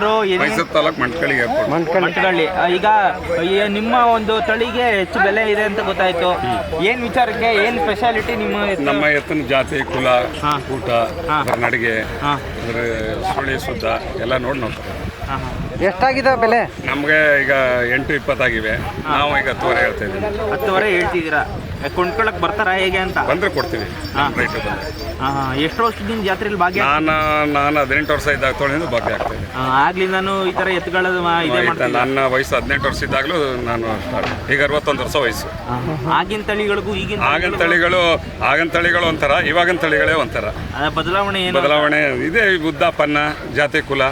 ಯಾವೂರು ಮೈಸೂರು ತಾಲೂಕು ಮಂಟ್ಕಳ್ಳಿ. ಈಗ ನಿಮ್ಮ ಒಂದು ತಳಿಗೆ ಹೆಚ್ಚು ಬೆಲೆ ಇದೆ ಅಂತ ಗೊತ್ತಾಯ್ತು. ಏನ್ ವಿಚಾರಕ್ಕೆ ಏನ್ ಸ್ಪೆಷಾಲಿಟಿ ನಮ್ಮ ಎತ್ತಿನ ಜಾತಿ ಕುಲ ಊಟ ನಡಿಗೆ ಸುಳಿ ಸುದ್ದ ಎಲ್ಲ ನೋಡಿ ನೋಡ್ತಾರೆ. ಎಷ್ಟಾಗಿದೆ ಬೆಲೆ? ನಮಗೆ ಈಗ 8:20 ಆಗಿವೆ. ನಾವು ಈಗ 10:15 ಹೇಳ್ತಾ ಇದ್ದೀವಿ. 10:15 ಹೇಳ್ತಿದ್ದೀರಾ? ಕೊಂಡ್ಕೊಳಕ್ ಬರ್ತಾರಾ ಹೇಗೆ ಅಂತ? ಬಂದ್ರೆ ಕೊಡ್ತೀವಿ. ರೈಟ್ ಬಂದ್ರೆ. ಎಷ್ಟು ವರ್ಷದಿಂದ ಜಾತ್ರೆಯಲ್ಲಿ ಭಾಗ್ಯ? ನಾನು 18 ವರ್ಷ ಇದ್ದಾಗ ತೊಗೊಂಡು ಭಾಗ್ಯ ಆಗ್ತಾ ಇದೆ. ಆಗ್ಲಿಂದಾನು ಈ ತರ ಎತ್ತುಗಳ ನನ್ನ ವಯಸ್ಸು 18 ವರ್ಷ ಇದ್ದಾಗಲೂ ನಾನು ಈಗ 61 ವರ್ಷ ವಯಸ್ಸು. ಆಗಿನ ತಳಿಗಳಿಗೂ ಆಗಿನ ತಳಿಗಳು ಒಂಥರ, ಇವಾಗಿನ ತಳಿಗಳೇ ಒಂಥರ. ಬದಲಾವಣೆ ಇದೆ. ಉದ್ದ ಪನ್ನ ಜಾತಿ ಕುಲ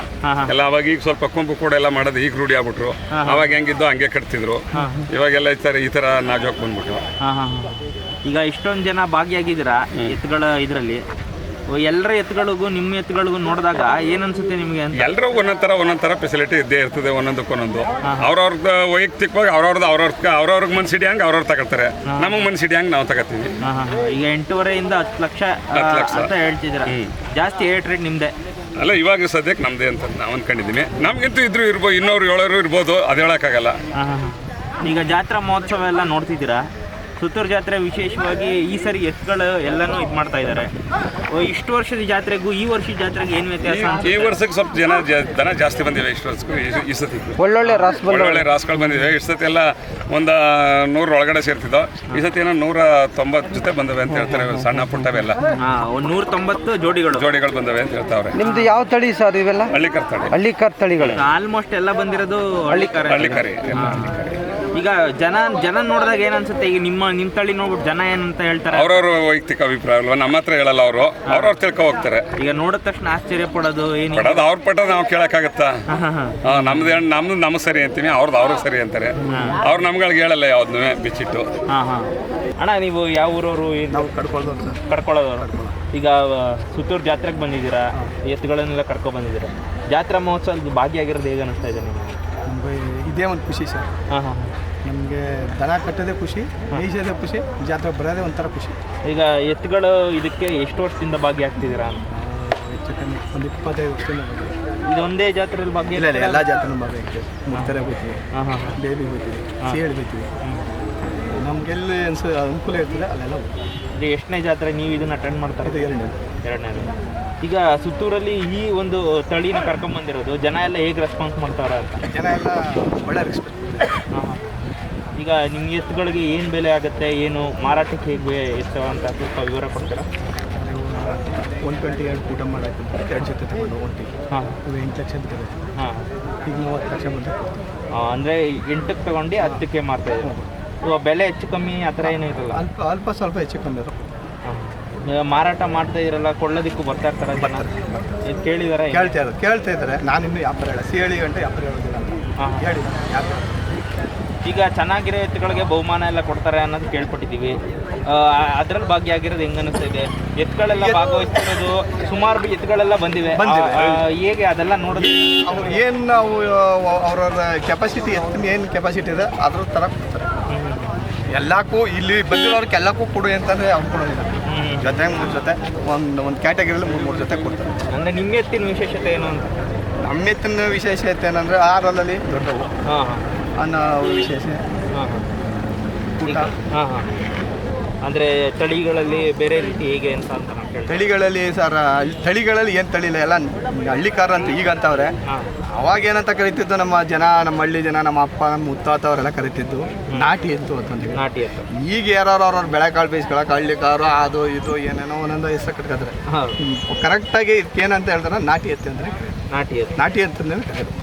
ಎಲ್ಲ ಅವಾಗ ಈಗ ಸ್ವಲ್ಪ ಕೊಂಬು ಕೂಡ ಎಲ್ಲ ಮಾಡೋದು ಈಗ ರೂಢಿ ಆಗ್ಬಿಟ್ರು. ಅವಾಗ ಹೆಂಗಿದ್ದು ಹಂಗೆ ಕಟ್ತಿದ್ರು. ಇವಾಗೆಲ್ಲ ಈ ತರ ನಾಜೋಕ್ ಬಂದ್ಬಿಟ್ರು. ಈಗ ಇಷ್ಟೊಂದು ಜನ ಭಾಗಿಯಾಗಿದ್ದೀರಾ ಎತ್ತುಗಳ ಇದರಲ್ಲಿ. ಎಲ್ಲರ ಎತ್ತುಗಳಿಗೂ ನಿಮ್ಮ ಎತ್ತುಗಳಿಗೂ ನೋಡಿದಾಗ ಏನ್ ಅನ್ಸುತ್ತೆ ನಿಮಗೆ? ಎಲ್ಲರೂ ಒಂದೊಂದರ ಫೆಸಿಲಿಟಿ ಇದ್ದೇ ಇರ್ತದೆ. ಒಂದೊಂದಕ್ಕೊಂದೊಂದು ಅವ್ರವ್ರದ್ದು ವೈಯಕ್ತಿಕವಾಗಿ ಅವ್ರವ್ರಿಗೆ ಮನ್ಸು ಹಿಡಿಯಂಗೆ ಅವ್ರವ್ರು ತಗೊಳ್ತಾರೆ. ನಮಗೆ ಮನ್ಸು ಹಿಡಿಯಂಗೆ ನಾವು ತಗೋತೀವಿ. ಈಗ 8.5 10 ಲಕ್ಷ ಅಂತ ಹೇಳ್ತಿದ್ದೀರಾ. ಜಾಸ್ತಿ ರೇಟ್ ನಿಮ್ದೆ ಅಲ್ಲ, ಇವಾಗ ಸದ್ಯಕ್ಕೆ ನಮ್ದೇ ಅಂತ ನಾವು ಅಂದ್ಕೊಂಡಿದ್ದೀನಿ. ನಮ್ಗಿಂತೂ ಇರ್ಬೋದು, ಇನ್ನೂರು 700 ಇರ್ಬೋದು, ಅದು ಹೇಳೋಕ್ಕಾಗಲ್ಲ. ಈಗ ಜಾತ್ರಾ ಮಹೋತ್ಸವ ಎಲ್ಲ ನೋಡ್ತಿದ್ದೀರಾ. ಸುತ್ತೂರು ಜಾತ್ರೆ ವಿಶೇಷವಾಗಿ ಈ ಸರಿ ಎತ್ತುಗಳು ಎಲ್ಲನೂ ಇದು ಮಾಡ್ತಾ ಇದ್ದಾರೆ. ಇಷ್ಟು ವರ್ಷದ ಜಾತ್ರೆಗೂ ಈ ವರ್ಷದ ಜಾತ್ರೆಗೆ ಏನು ವ್ಯತ್ಯಾಸ? ಈ ವರ್ಷಕ್ಕೆ ಸ್ವಲ್ಪ ದನ ಜಾಸ್ತಿ ಬಂದಿವೆ. ಇಷ್ಟು ವರ್ಷಕ್ಕೂ ಈ ಸತಿ ಒಳ್ಳೊಳ್ಳೆ ರಾಸುಗಳು ಬಂದಿವೆ. ಇಷ್ಟು ಸತಿ ಎಲ್ಲ ಒಂದು 100 ಒಳಗಡೆ ಸೇರ್ತಿದ್ದೋ. ಈ ಸತಿ ಏನೋ 190 ಜೊತೆ ಬಂದವೆ ಅಂತ ಹೇಳ್ತಾರೆ. ಸಣ್ಣ ಪುಟ್ಟವೆಲ್ಲ 190 ಜೋಡಿಗಳು ಬಂದವೆ ಅಂತ ಹೇಳ್ತಾವ್ರೆ. ನಿಮ್ದು ಯಾವ ತಳಿ ಸರ್ ಇವೆಲ್ಲ? ಹಳ್ಳಿಕರ್ ತಳಿಗಳು ಆಲ್ಮೋಸ್ಟ್ ಎಲ್ಲ ಬಂದಿರೋದು ಹಳ್ಳಿಕರಿ. ಈಗ ಜನ ನೋಡಿದಾಗ ಏನ್ ಅನ್ಸುತ್ತೆ? ಈಗ ನಿಮ್ಮ ತಳಿ ನೋಡ್ಬಿಟ್ಟು ಜನ ಏನಂತ ಹೇಳ್ತಾರೆ? ಅವ್ರವ್ರ ವೈಯಕ್ತಿಕ ಅಭಿಪ್ರಾಯ ಅಲ್ವಾ, ನಮ್ಮ ಹತ್ರ ಹೇಳಲ್ಲ. ಅವ್ರವ್ರು ತಿಳ್ಕೊ ಹೋಗ್ತಾರೆ. ಈಗ ನೋಡಿದ ತಕ್ಷಣ ಆಶ್ಚರ್ಯ ಪಡೋದು ಅವ್ರ ಪಟ್ಟದ ನಾವು ಕೇಳಕ್ಕಾಗತ್ತಾ? ನಮ್ದು ನಮ್ಮ ಸರಿ ಅಂತೀವಿ, ಅವ್ರಿಗೆ ಸರಿ ಅಂತಾರೆ. ಅವ್ರು ನಮ್ಗಳಿಗೆ ಹೇಳಲ್ಲ ಯಾವ್ದನ್ನೂ ಬಿಚ್ಚಿಟ್ಟು. ಅಣ್ಣ, ನೀವು ಯಾವ ಊರವರು? ನಾವು ಕಡ್ಕೊಳ್ಳೋದವ್ರು. ಈಗ ಸುತ್ತೂರು ಜಾತ್ರೆಗೆ ಬಂದಿದ್ದೀರಾ, ಎತ್ತುಗಳನ್ನೆಲ್ಲ ಕರ್ಕೊ ಬಂದಿದ್ದೀರಾ. ಜಾತ್ರಾ ಮಹೋತ್ಸವದ ಭಾಗಿಯಾಗಿರೋದು ಹೇಗೆ ಅನಿಸ್ತಾ ಇದೆ ನಿಮಗೆ? ಇದೇ ಒಂದು ಖುಷಿ ಸರ್. ನಮಗೆ ದನ ಕಟ್ಟೋದೇ ಖುಷಿ, ಮೇಯಿಸೋದೇ ಖುಷಿ, ಜಾತ್ರೆ ಬರೋದೇ ಒಂಥರ ಖುಷಿ. ಈಗ ಎತ್ತುಗಳು ಇದಕ್ಕೆ ಎಷ್ಟು ವರ್ಷದಿಂದ ಭಾಗಿಯಾಗ್ತಿದ್ದೀರಾ? ಹೆಚ್ಚು ಕಮ್ಮಿ ಒಂದು 25 ವರ್ಷದಿಂದ ಇದೊಂದೇ ಜಾತ್ರೆಯಲ್ಲಿ ಭಾಗ್ಯ? ಇಲ್ಲ, ಎಲ್ಲ ಜಾತ್ರೆನೂ ಭಾಗಿಯಾಗ್ತೀವಿ. ಮುಡ್ತಾರೆ ಹೋಗ್ತೀವಿ, ಬೇಬಿ ಹೋಗ್ತೀವಿ, ಸೇಳಿ ಹೋಗ್ತೀವಿ. ನಮಗೆಲ್ಲಿ ಅನುಕೂಲ ಇರ್ತದೆ ಅಲ್ಲೆಲ್ಲ. ಇದು ಎಷ್ಟನೇ ಜಾತ್ರೆ ನೀವು ಇದನ್ನು ಅಟೆಂಡ್ ಮಾಡ್ತಾರೆ? ಇದು ಎರಡನೇದು. ಈಗ ಸುತ್ತೂರಲ್ಲಿ ಈ ಒಂದು ತಳಿನ ಕರ್ಕೊಂಬಂದಿರೋದು ಜನ ಎಲ್ಲ ಹೇಗೆ ರೆಸ್ಪಾನ್ಸ್ ಮಾಡ್ತಾರೆ ಅಂತ? ಜನ ಎಲ್ಲ ಒಳ್ಳೆ ರೆಸ್ಪೆಕ್ಟ್. ಈಗ ನಿಮ್ಮ ಎತ್ತುಗಳಿಗೆ ಏನು ಬೆಲೆ ಆಗುತ್ತೆ, ಏನು ಮಾರಾಟಕ್ಕೆ ಹೇಗೆ ಎತ್ತವ ಅಂತ ಸ್ವಲ್ಪ ವಿವರ ಕೊಡ್ತೀರಾ? 122 ಊಟ ಮಾಡೋಕ್ಕೆ 2 ಜೊತೆ ತಗೊಂಡು ಒಂಟಿಗೆ 8 ಲಕ್ಷ ಬಿಟ್ಟಿದೆ. ಈಗ 30 ಲಕ್ಷ ಬಂದು ಅಂದರೆ 8ಕ್ಕೆ ತಗೊಂಡು 10ಕ್ಕೆ ಮಾರ್ತಾ ಇದ್ದೀವಿ. ಬೆಲೆ ಹೆಚ್ಚು ಕಮ್ಮಿ ಆ ಥರ ಏನೂ ಇರಲ್ಲ? ಅಲ್ಪ ಸ್ವಲ್ಪ ಹೆಚ್ಚು ಕಮ್ಮಿ ಇರೋ. ಮಾರಾಟ ಮಾಡ್ತಾ ಇರಲ್ಲ, ಕೊಳ್ಳೋದಕ್ಕೂ ಬರ್ತಾ ಇರ್ತಾರೆ ಜನ. ಇದು ಕೇಳಿದಾರೆ? ಕೇಳ್ತಾ ಇದ್ದಾರೆ. ನಾನು ಇನ್ನೂ ವ್ಯಾಪಾರ ಹೇಳ ಸೇಳಿ ಗಂಟೆ ವ್ಯಾಪಾರ ಹೇಳೋದಿಲ್ಲ ಅಂತ ಹೇಳಿ. ಈಗ ಚೆನ್ನಾಗಿರೋ ಎತ್ತುಗಳಿಗೆ ಬಹುಮಾನ ಎಲ್ಲ ಕೊಡ್ತಾರೆ ಅನ್ನೋದು ಕೇಳ್ಪಟ್ಟಿದ್ದೀವಿ. ಅದರಲ್ಲಿ ಭಾಗಿಯಾಗಿರೋದು ಹೆಂಗೆ ಅನಿಸ್ತಾ ಇದೆ? ಎತ್ತುಗಳೆಲ್ಲ ಭಾಗವಹಿಸ್ತಿರೋದು ಸುಮಾರು ಎತ್ತುಗಳೆಲ್ಲ ಬಂದಿವೆ. ಹೇಗೆ ಅದೆಲ್ಲ ನೋಡಿದ್ರೆ ಏನು ನಾವು ಅವ್ರವ್ರ ಕೆಪಾಸಿಟಿ, ಏನು ಕೆಪಾಸಿಟಿ ಇದೆ ಅದ್ರ ಥರ ಕೊಡ್ತಾರೆ. ಎಲ್ಲಕ್ಕೂ ಇಲ್ಲಿ ಬಂದಿರೋರ್ಗೆ ಎಲ್ಲಕ್ಕೂ ಕೊಡು ಅಂತಂದರೆ ಅವ್ರು ಕೊಡೋದಿಲ್ಲ. ಜೊತೆ 3 ಜೊತೆ ಒಂದು ಕ್ಯಾಟಗರಿಯಲ್ಲಿ 3 ಜೊತೆ ಕೊಡ್ತಾರೆ. ಅಂದರೆ ನಿಮ್ಮ ಎತ್ತಿನ ವಿಶೇಷತೆ ಏನು ಅಂತ? ನಮ್ಮ ಎತ್ತಿನ ವಿಶೇಷತೆ ಏನಂದರೆ 6 ದೊಡ್ಡವು ಅನ್ನೋ ವಿಶೇಷ ಊಟ. ಅಂದರೆ ತಳಿಗಳಲ್ಲಿ ಬೇರೆ ರೀತಿ ಹೇಗೆ ಅಂತ ತಳಿಗಳಲ್ಲಿ ಸರ್, ತಳಿಗಳಲ್ಲಿ ಏನು ತಳಿಲ್ಲ, ಎಲ್ಲ ಹಳ್ಳಿಕಾರ ಅಂತ ಈಗ ಅಂತವ್ರೆ. ಅವಾಗ ಏನಂತ ಕರಿತಿದ್ದು ನಮ್ಮ ಹಳ್ಳಿ ಜನ, ನಮ್ಮ ಅಪ್ಪ ನಮ್ಮ ಮುತ್ತಾತವರೆಲ್ಲ ಕರಿತಿದ್ದು ನಾಟಿ ಎತ್ತು ಅಂತಂದು. ನಾಟಿ ಎತ್ತು. ಈಗ ಯಾರು ಅವ್ರವ್ರ ಬೆಳೆಕಾಳು ಬೇಯಿಸ್ಕೊಳಕ್ಕೆ ಹಳ್ಳಿಕಾರು ಅದು ಇದು ಏನೇನೋ ಒಂದೊಂದು ಹೆಸರು ಕಟ್ಕೊತಾರೆ. ಕರೆಕ್ಟಾಗಿ ಇದಕ್ಕೇನಂತ ಹೇಳ್ತಾರೆ, ನಾಟಿ ಎತ್ತು ಅಂದರೆ. ನಾಟಿ ಎತ್ತು ಅಂತಂದ್ರೆ ಕರೆಯೋದು.